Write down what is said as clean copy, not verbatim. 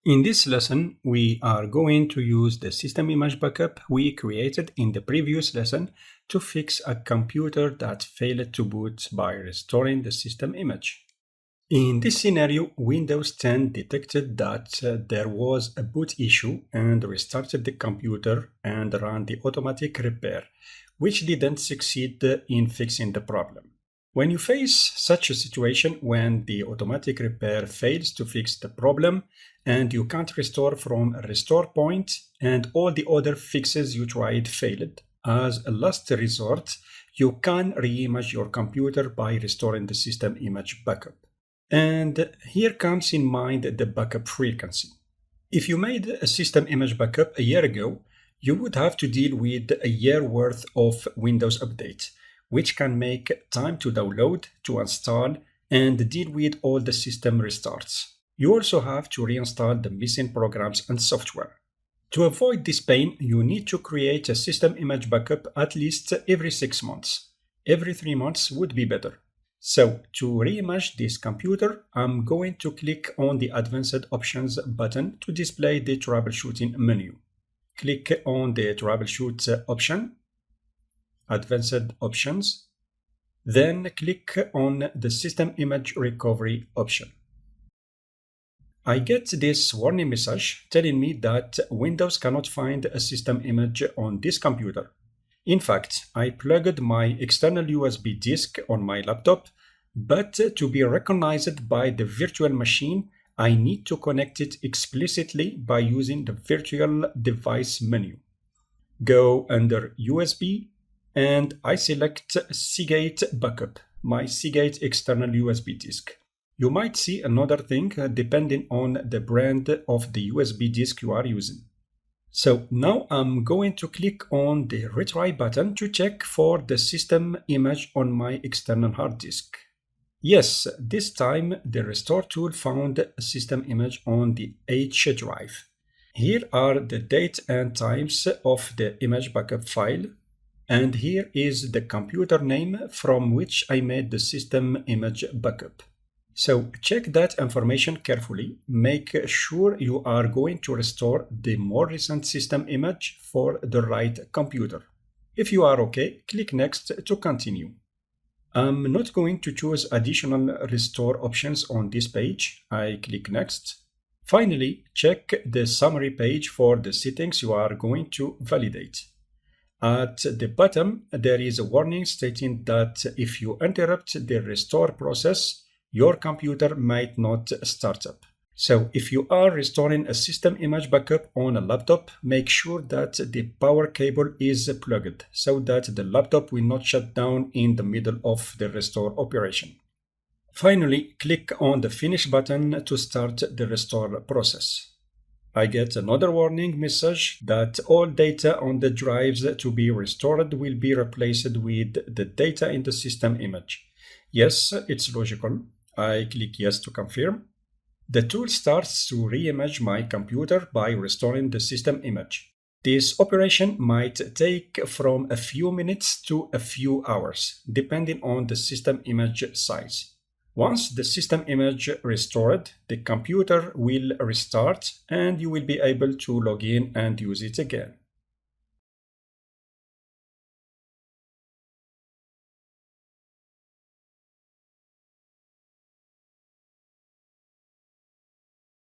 In this lesson, we are going to use the system image backup we created in the previous lesson to fix a computer that failed to boot by restoring the system image. In this scenario, Windows 10 detected that there was a boot issue and restarted the computer and ran the automatic repair, which didn't succeed in fixing the problem. When you face such a situation when the automatic repair fails to fix the problem and you can't restore from a restore point and all the other fixes you tried failed, as a last resort, you can reimage your computer by restoring the system image backup. And here comes in mind the backup frequency. If you made a system image backup a year ago, you would have to deal with a year worth of Windows updates, which can make time to download, to install, and deal with all the system restarts. You also have to reinstall the missing programs and software. To avoid this pain, you need to create a system image backup at least every 6 months. Every 3 months would be better. So, to reimage this computer, I'm going to click on the Advanced Options button to display the Troubleshooting menu. Click on the Troubleshoot option, Advanced Options, then click on the System Image Recovery option. I get this warning message telling me that Windows cannot find a system image on this computer. In fact, I plugged my external USB disk on my laptop, but to be recognized by the virtual machine, I need to connect it explicitly by using the Virtual Device menu. Go under USB, and I select Seagate Backup, my Seagate external USB disk. You might see another thing depending on the brand of the USB disk you are using. So now I'm going to click on the retry button to check for the system image on my external hard disk. Yes, this time the restore tool found a system image on the H drive. Here are the date and times of the image backup file. And here is the computer name from which I made the system image backup. So check that information carefully. Make sure you are going to restore the more recent system image for the right computer. If you are okay, click Next to continue. I'm not going to choose additional restore options on this page. I click Next. Finally, check the summary page for the settings you are going to validate. At the bottom, there is a warning stating that if you interrupt the restore process, your computer might not start up. So if you are restoring a system image backup on a laptop, make sure that the power cable is plugged so that the laptop will not shut down in the middle of the restore operation. Finally, click on the Finish button to start the restore process. I get another warning message that all data on the drives to be restored will be replaced with the data in the system image. Yes, it's logical. I click Yes to confirm. The tool starts to reimage my computer by restoring the system image. This operation might take from a few minutes to a few hours, depending on the system image size. Once the system image restored, the computer will restart and you will be able to log in and use it again.